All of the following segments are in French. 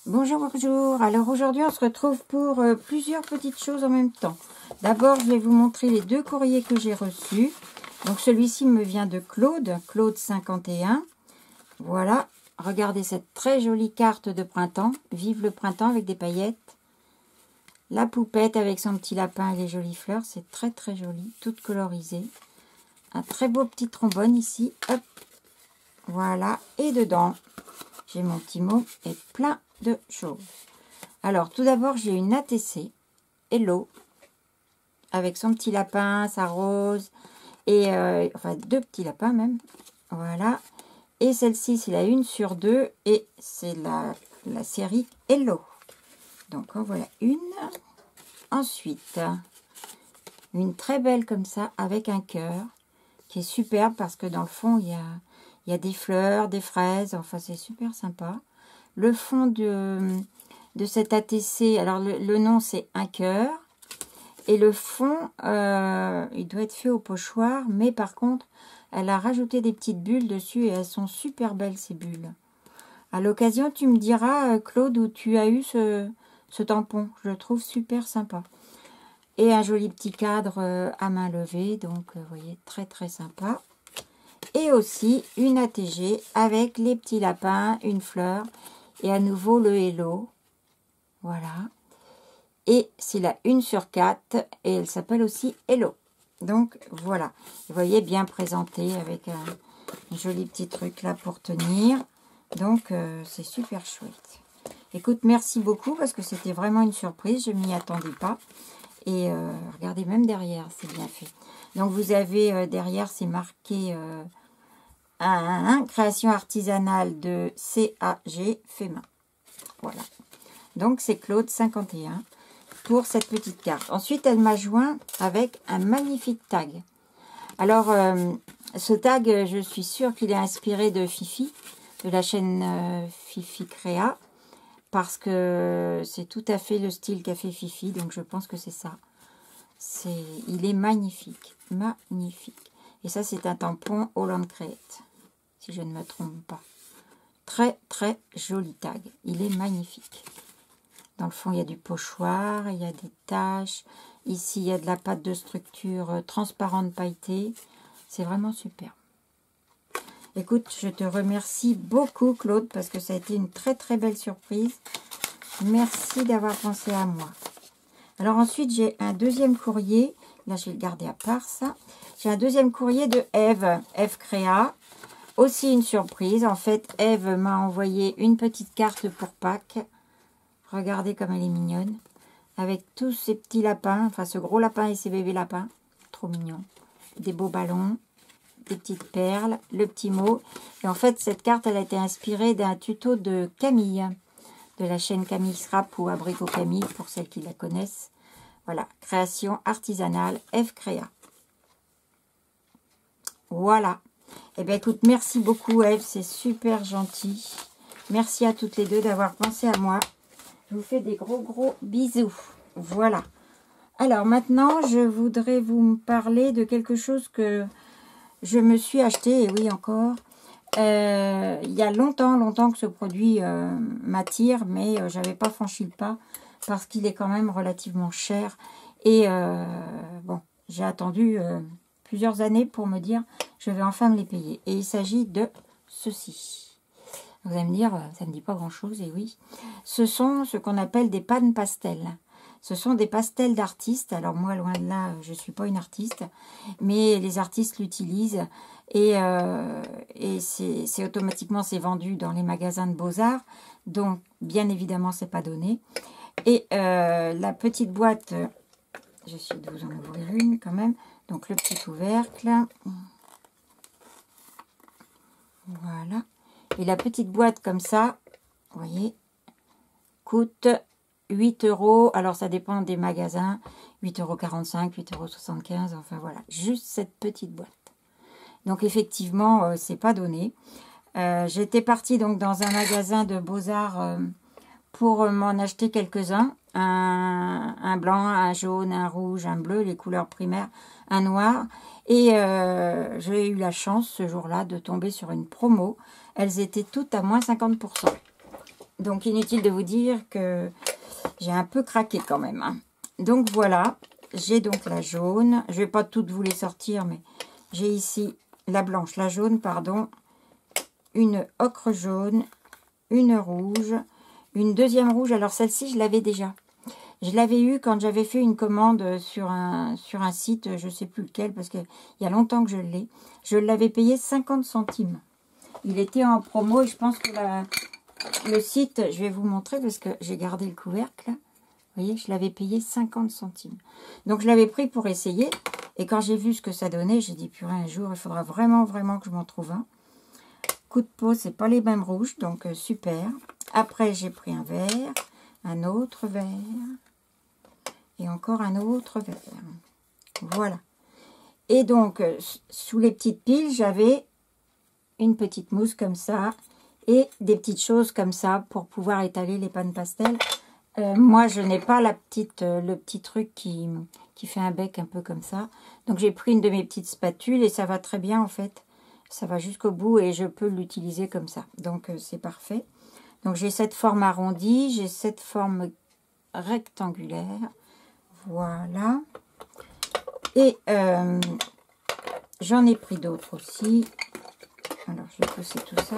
Bonjour, bonjour. Alors aujourd'hui, on se retrouve pour plusieurs petites choses en même temps. D'abord, je vais vous montrer les deux courriers que j'ai reçus. Donc celui-ci me vient de Claude, Claude 51. Voilà, regardez cette très jolie carte de printemps. Vive le printemps avec des paillettes. La poupette avec son petit lapin et les jolies fleurs, c'est très très joli, toute colorisée. Un très beau petit trombone ici, hop, voilà, et dedans, j'ai mon petit mot et plein de choses. Alors, tout d'abord, j'ai une ATC, Hello, avec son petit lapin, sa rose, et enfin, deux petits lapins même, voilà. Et celle-ci, c'est la 1/2, et c'est la série Hello. Donc, en voilà une. Ensuite, une très belle comme ça, avec un cœur, qui est superbe, parce que dans le fond, il y a des fleurs, des fraises, enfin, c'est super sympa. Le fond de cette ATC, alors le nom, c'est un cœur. Et le fond, il doit être fait au pochoir, mais par contre, elle a rajouté des petites bulles dessus, et elles sont super belles, ces bulles. À l'occasion, tu me diras, Claude, où tu as eu ce tampon. Je le trouve super sympa. Et un joli petit cadre à main levée, donc vous voyez, très très sympa. Et aussi une ATG avec les petits lapins, une fleur, et à nouveau le Hello. Voilà. Et c'est la 1/4, et elle s'appelle aussi Hello. Donc voilà, vous voyez, bien présenté avec un joli petit truc là pour tenir. Donc c'est super chouette. Écoute, merci beaucoup parce que c'était vraiment une surprise, je ne m'y attendais pas. Et regardez, même derrière, c'est bien fait. Donc vous avez derrière, c'est marqué création artisanale de CAG fait main. Voilà. Donc c'est Claude 51 pour cette petite carte. Ensuite, elle m'a joint avec un magnifique tag. Alors, ce tag, je suis sûre qu'il est inspiré de Fifi, de la chaîne Fifi Créa, parce que c'est tout à fait le style qu'a fait Fifi, donc je pense que c'est ça. Il est magnifique, magnifique. Et ça, c'est un tampon Holland Create, si je ne me trompe pas. Très, très joli tag. Il est magnifique. Dans le fond, il y a du pochoir, il y a des taches. Ici, il y a de la pâte de structure transparente pailletée. C'est vraiment super. Écoute, je te remercie beaucoup, Claude, parce que ça a été une très, très belle surprise. Merci d'avoir pensé à moi. Alors ensuite, j'ai un deuxième courrier. Là, je vais le garder à part, ça. J'ai un deuxième courrier de Eve, Eve Créa. Aussi une surprise. En fait, Eve m'a envoyé une petite carte pour Pâques. Regardez comme elle est mignonne. Avec tous ces petits lapins. Enfin, ce gros lapin et ses bébés lapins. Trop mignon. Des beaux ballons. Des petites perles. Le petit mot. Et en fait, cette carte, elle a été inspirée d'un tuto de Camille. De la chaîne Camille Scrap ou Abricot Camille, pour celles qui la connaissent. Voilà. Création artisanale Eve Créa. Voilà. Eh bien, écoute, merci beaucoup, Eve. C'est super gentil. Merci à toutes les deux d'avoir pensé à moi. Je vous fais des gros bisous. Voilà. Alors maintenant, je voudrais vous parler de quelque chose que je me suis acheté, et oui encore. Il y a longtemps que ce produit m'attire, mais je n'avais pas franchi le pas parce qu'il est quand même relativement cher. Et bon, j'ai attendu plusieurs années pour me dire je vais enfin me les payer. Et il s'agit de ceci. Vous allez me dire, ça ne dit pas grand-chose, et oui. Ce sont ce qu'on appelle des pannes pastels. Ce sont des pastels d'artistes. Alors moi, loin de là, je ne suis pas une artiste, mais les artistes l'utilisent. Et c'est automatiquement, c'est vendu dans les magasins de Beaux-Arts. Donc, bien évidemment, c'est pas donné. Et la petite boîte, j'essaie de vous en ouvrir une quand même. Donc, le petit couvercle. Voilà. Et la petite boîte comme ça, vous voyez, coûte 8 €. Alors, ça dépend des magasins. 8,45 €, 8,75 €. Enfin, voilà. Juste cette petite boîte. Donc, effectivement, c'est pas donné. J'étais partie donc dans un magasin de Beaux-Arts pour m'en acheter quelques-uns. Un blanc, un jaune, un rouge, un bleu, les couleurs primaires, un noir. Et j'ai eu la chance ce jour-là de tomber sur une promo. Elles étaient toutes à moins 50%. Donc, inutile de vous dire que j'ai un peu craqué quand même. Hein. Donc, voilà. J'ai donc la jaune. Je ne vais pas toutes vous les sortir, mais j'ai ici la blanche, la jaune, pardon. Une ocre jaune, une rouge, une deuxième rouge. Alors, celle-ci, je l'avais déjà. Je l'avais eu quand j'avais fait une commande sur un site, je ne sais plus lequel, parce qu'il y a longtemps que je l'ai. Je l'avais payé 50 centimes. Il était en promo et je pense que le site, je vais vous montrer parce que j'ai gardé le couvercle. Vous voyez, je l'avais payé 50 centimes. Donc, je l'avais pris pour essayer. Et quand j'ai vu ce que ça donnait, j'ai dit, purée, un jour, il faudra vraiment, vraiment que je m'en trouve un. Coup de peau, c'est pas les mêmes rouges, donc super. Après, j'ai pris un vert, un autre vert et encore un autre vert. Voilà. Et donc, sous les petites piles, j'avais une petite mousse comme ça et des petites choses comme ça pour pouvoir étaler les pâtes pastel. Moi, je n'ai pas le petit truc qui fait un bec un peu comme ça. Donc, j'ai pris une de mes petites spatules et ça va très bien en fait. Ça va jusqu'au bout et je peux l'utiliser comme ça. Donc, c'est parfait. Donc, j'ai cette forme arrondie, j'ai cette forme rectangulaire. Voilà. Et j'en ai pris d'autres aussi. Alors, je vais pousser tout ça.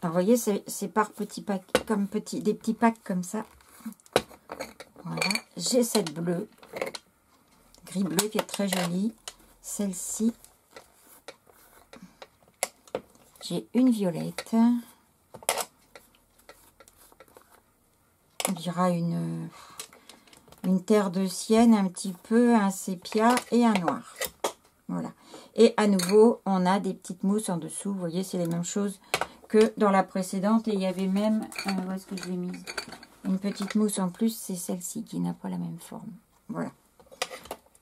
Alors, vous voyez, c'est par petits packs, comme des petits packs comme ça. Voilà. J'ai cette bleue, gris-bleu, qui est très jolie. Celle-ci. J'ai une violette. On dira une terre de sienne, un petit peu, un sépia et un noir. Voilà. Et à nouveau, on a des petites mousses en dessous. Vous voyez, c'est les mêmes choses que dans la précédente. Et il y avait même, où est-ce que je l'ai mise? Une petite mousse en plus, c'est celle-ci qui n'a pas la même forme. Voilà.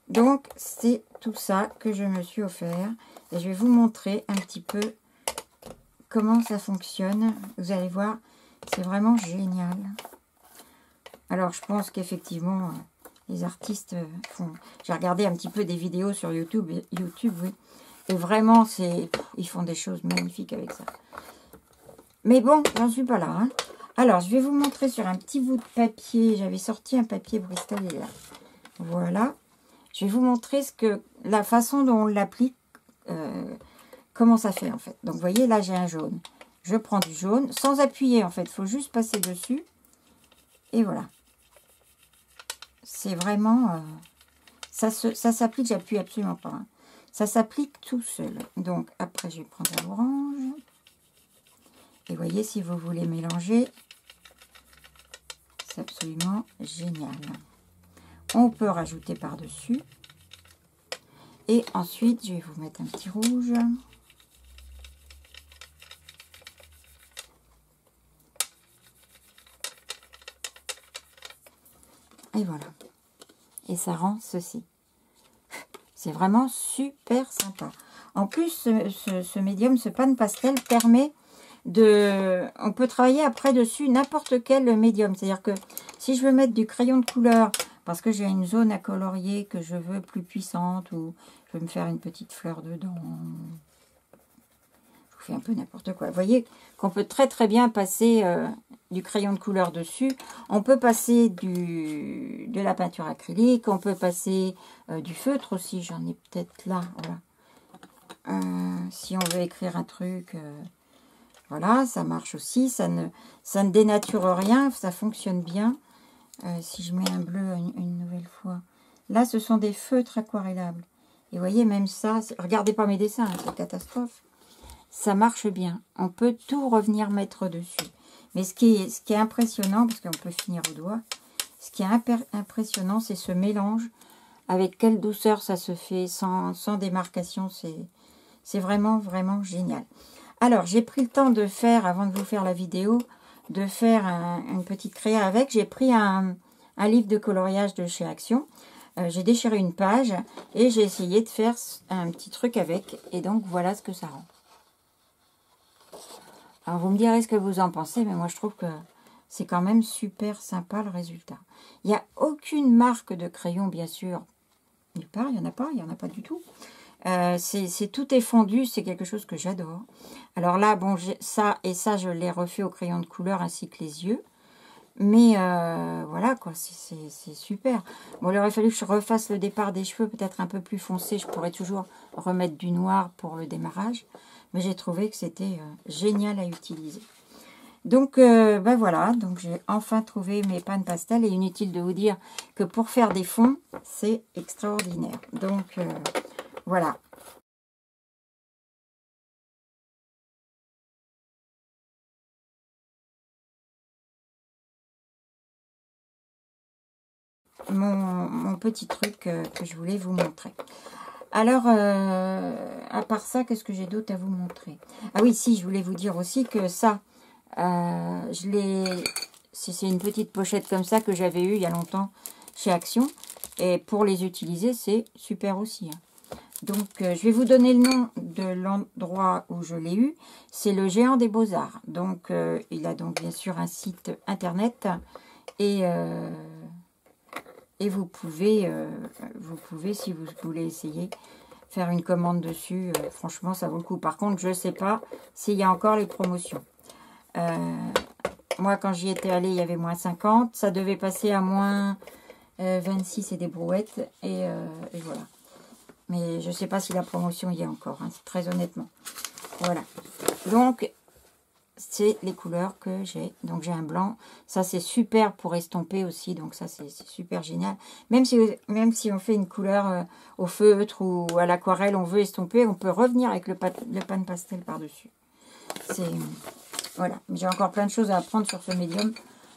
Donc, c'est tout ça que je me suis offert. Et je vais vous montrer un petit peu comment ça fonctionne. Vous allez voir, c'est vraiment génial. Alors, je pense qu'effectivement, les artistes font... J'ai regardé un petit peu des vidéos sur YouTube, oui. Et vraiment, ils font des choses magnifiques avec ça. Mais bon, j'en suis pas là. Hein. Alors, je vais vous montrer sur un petit bout de papier. J'avais sorti un papier Bristol, il est là. Voilà. Je vais vous montrer la façon dont on l'applique, comment ça fait en fait. Donc, vous voyez, là, j'ai un jaune. Je prends du jaune, sans appuyer en fait. Il faut juste passer dessus. Et voilà. C'est vraiment... ça s'applique, j'appuie absolument pas. Hein. Ça s'applique tout seul. Donc, après, je vais prendre l'orange. Et voyez, si vous voulez mélanger, c'est absolument génial. On peut rajouter par-dessus. Et ensuite, je vais vous mettre un petit rouge. Et voilà. Et ça rend ceci. C'est vraiment super sympa. En plus, ce médium, ce pan pastel permet de... On peut travailler après dessus n'importe quel médium. C'est-à-dire que si je veux mettre du crayon de couleur, parce que j'ai une zone à colorier que je veux plus puissante, ou je veux me faire une petite fleur dedans, je vous fais un peu n'importe quoi. Vous voyez qu'on peut très très bien passer du crayon de couleur dessus. On peut passer de la peinture acrylique, on peut passer du feutre aussi. J'en ai peut-être là, voilà. Si on veut écrire un truc... voilà, ça marche aussi, ça ne dénature rien, ça fonctionne bien. Si je mets un bleu une nouvelle fois. Là, ce sont des feutres aquarellables. Et vous voyez, même ça, regardez pas mes dessins, hein, c'est catastrophe. Ça marche bien. On peut tout revenir mettre dessus. Mais ce qui est impressionnant, parce qu'on peut finir au doigt, ce qui est impressionnant, c'est ce mélange. Avec quelle douceur ça se fait, sans démarcation. C'est vraiment, vraiment génial. Alors, j'ai pris le temps de faire, avant de vous faire la vidéo, de faire une petite créa avec. J'ai pris un livre de coloriage de chez Action. J'ai déchiré une page et j'ai essayé de faire un petit truc avec. Et donc, voilà ce que ça rend. Alors, vous me direz ce que vous en pensez, mais moi, je trouve que c'est quand même super sympa le résultat. Il n'y a aucune marque de crayon, bien sûr. Nulle part, il n'y en a pas du tout. Tout est fondu, c'est quelque chose que j'adore. Alors là, bon, ça et ça, je l'ai refait au crayon de couleur ainsi que les yeux. Mais voilà, quoi, c'est super. Bon, il aurait fallu que je refasse le départ des cheveux, peut-être un peu plus foncé. Je pourrais toujours remettre du noir pour le démarrage. Mais j'ai trouvé que c'était génial à utiliser. Donc, ben voilà, donc j'ai enfin trouvé mes pannes pastel. Et inutile de vous dire que pour faire des fonds, c'est extraordinaire. Donc, voilà. Mon petit truc que je voulais vous montrer. Alors, à part ça, qu'est-ce que j'ai d'autre à vous montrer? Ah oui, si, je voulais vous dire aussi que ça, c'est une petite pochette comme ça que j'avais eue il y a longtemps chez Action. Et pour les utiliser, c'est super aussi. Hein. Donc, je vais vous donner le nom de l'endroit où je l'ai eu. C'est le Géant des Beaux-Arts. Donc, il a donc bien sûr un site internet. Et vous pouvez, si vous voulez essayer, faire une commande dessus. Franchement, ça vaut le coup. Par contre, je ne sais pas s'il y a encore les promotions. Moi, quand j'y étais allée, il y avait moins 50. Ça devait passer à moins 26 et des brouettes. Et voilà. Mais je ne sais pas si la promotion y est encore, hein, très honnêtement. Voilà. Donc, c'est les couleurs que j'ai. Donc, j'ai un blanc. Ça, c'est super pour estomper aussi. Donc, ça, c'est super génial. Même si on fait une couleur au feutre ou à l'aquarelle, on veut estomper, on peut revenir avec le pan pastel par-dessus. Voilà. J'ai encore plein de choses à apprendre sur ce médium.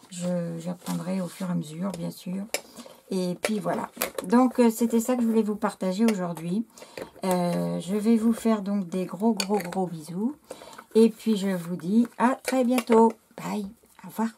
J'apprendrai au fur et à mesure, bien sûr. Et puis, voilà. Donc, c'était ça que je voulais vous partager aujourd'hui. Je vais vous faire donc des gros bisous. Et puis, je vous dis à très bientôt. Bye. Au revoir.